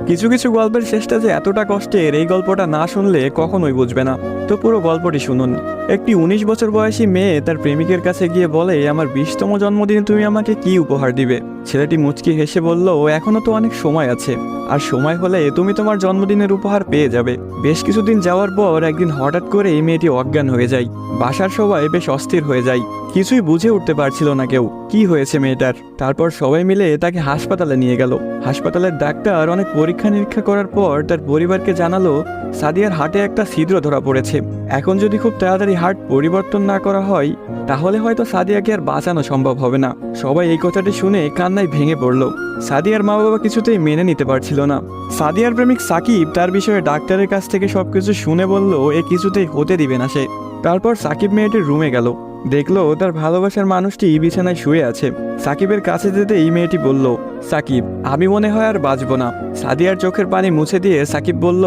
কিছু কিছু গল্পের শেষটা যে এতটা কষ্টের, এই গল্পটা না শুনলে কখনোই বুঝবে না। তো পুরো গল্পটি শুনুন। একটি 19 বছর বয়সী মেয়ে তার প্রেমিকের কাছে গিয়ে বলে, আমার 20তম জন্মদিনে তুমি আমাকে কি উপহার দিবে? ছেলেটি মুচকি হেসে বলল, এখনো তো অনেক সময় আছে, আর সময় হলে তুমি তোমার জন্মদিনের উপহার পেয়ে যাবে। বেশ কিছুদিন যাওয়ার পর একদিন হঠাৎ করে এই মেয়েটি অজ্ঞান হয়ে যায়। বাসার সবাই বেশ অস্থির হয়ে যায়, কিছুই বুঝে উঠতে পারছিল না কেউ কি হয়েছে মেয়েটার। তারপর সবাই মিলে তাকে হাসপাতালে নিয়ে গেল। হাসপাতালের ডাক্তার অনেক পরীক্ষা নিরীক্ষা করার পর তার পরিবারকে জানালো, সাদিয়ার হার্টে একটা ছিদ্র ধরা পড়েছে। এখন যদি খুব তাড়াতাড়ি হার্ট পরিবর্তন না করা হয়, তাহলে হয়তো সাদিয়াকে আর বাঁচানো সম্ভব হবে না। সবাই এই কথাটি শুনে কান্নায় ভেঙে পড়ল। সাদিয়ার মা বাবা কিছুতেই মেনে নিতে পারছিল না। সাদিয়ার প্রেমিক সাকিব তার বিষয়ে ডাক্তারের কাছ থেকে সবকিছু শুনে বলল, এ কিছুতেই হতে দিবে না সে। তারপর সাকিব মেয়েটির রুমে গেল, দেখলো তার ভালোবাসার মানুষটি বিছানায় শুয়ে আছে। সাকিবের কাছে যেতে এই মেয়েটি বলল, সাকিব, আমি মনে হয় আর বাঁচবো না। সাদিয়ার চোখের পানি মুছে দিয়ে সাকিব বলল,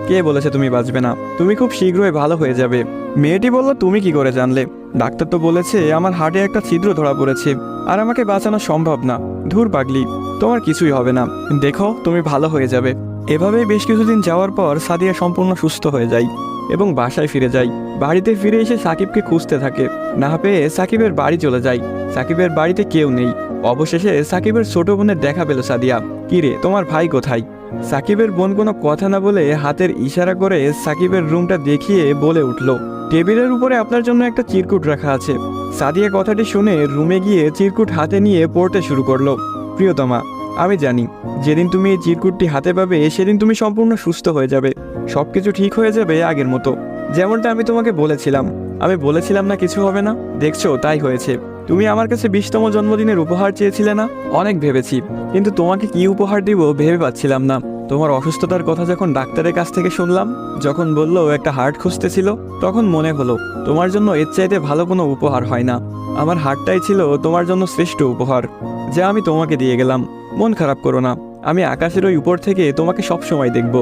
কে বলেছে তুমি বাঁচবে না? তুমি খুব শীঘ্রই ভালো হয়ে যাবে। মেয়েটি বলল, তুমি কি করে জানলে? ডাক্তার তো বলেছে আমার হার্টে একটা ছিদ্র ধরা পড়েছে, আর আমাকে বাঁচানো সম্ভব না। ধুর পাগলি, তোমার কিছুই হবে না, দেখো তুমি ভালো হয়ে যাবে। এভাবেই বেশ কিছুদিন যাওয়ার পর সাদিয়া সম্পূর্ণ সুস্থ হয়ে যায় এবং বাসায় ফিরে যায়। বাড়িতে ফিরে এসে সাকিবকে খুঁজতে থাকে, না পেয়ে সাকিবের বাড়ি চলে যায়। সাকিবের বাড়িতে কেউ নেই। অবশেষে সাকিবের ছোট বোনের দেখা পেল সাদিয়া। কি রে, তোমার ভাই কোথায়? সাকিবের বোন কোনো কথা না বলে হাতের ইশারা করে সাকিবের রুমটা দেখিয়ে বলে উঠল, টেবিলের উপরে আপনার জন্য একটা চিরকুট রাখা আছে। সাদিয়া কথাটি শুনে রুমে গিয়ে চিরকুট হাতে নিয়ে পড়তে শুরু করলো। প্রিয়তমা, আমি জানি যেদিন তুমি এই চিরকুটটি হাতে পাবে সেদিন তুমি সম্পূর্ণ সুস্থ হয়ে যাবে। সবকিছু ঠিক হয়ে যাবে আগের মতো, যেমনটা আমি তোমাকে বলেছিলাম। আমি বলেছিলাম না কিছু হবে না, দেখছো তাই হয়েছে। তুমি আমার কাছে 20তম জন্মদিনের উপহার চেয়েছিলে না? অনেক ভেবেছি, কিন্তু তোমাকে কি উপহার দিব ভেবে পাচ্ছিলাম না। তোমার অসুস্থতার কথা যখন ডাক্তারের কাছ থেকে শুনলাম, যখন বললো একটা হার্ট খুঁজতেছিল, তখন মনে হলো তোমার জন্য এর চাইতে ভালো কোনো উপহার হয় না। আমার হার্টটাই ছিল তোমার জন্য শ্রেষ্ঠ উপহার, যা আমি তোমাকে দিয়ে গেলাম। মন খারাপ করো না, আমি আকাশের ওই উপর থেকে তোমাকে সব সময় দেখব।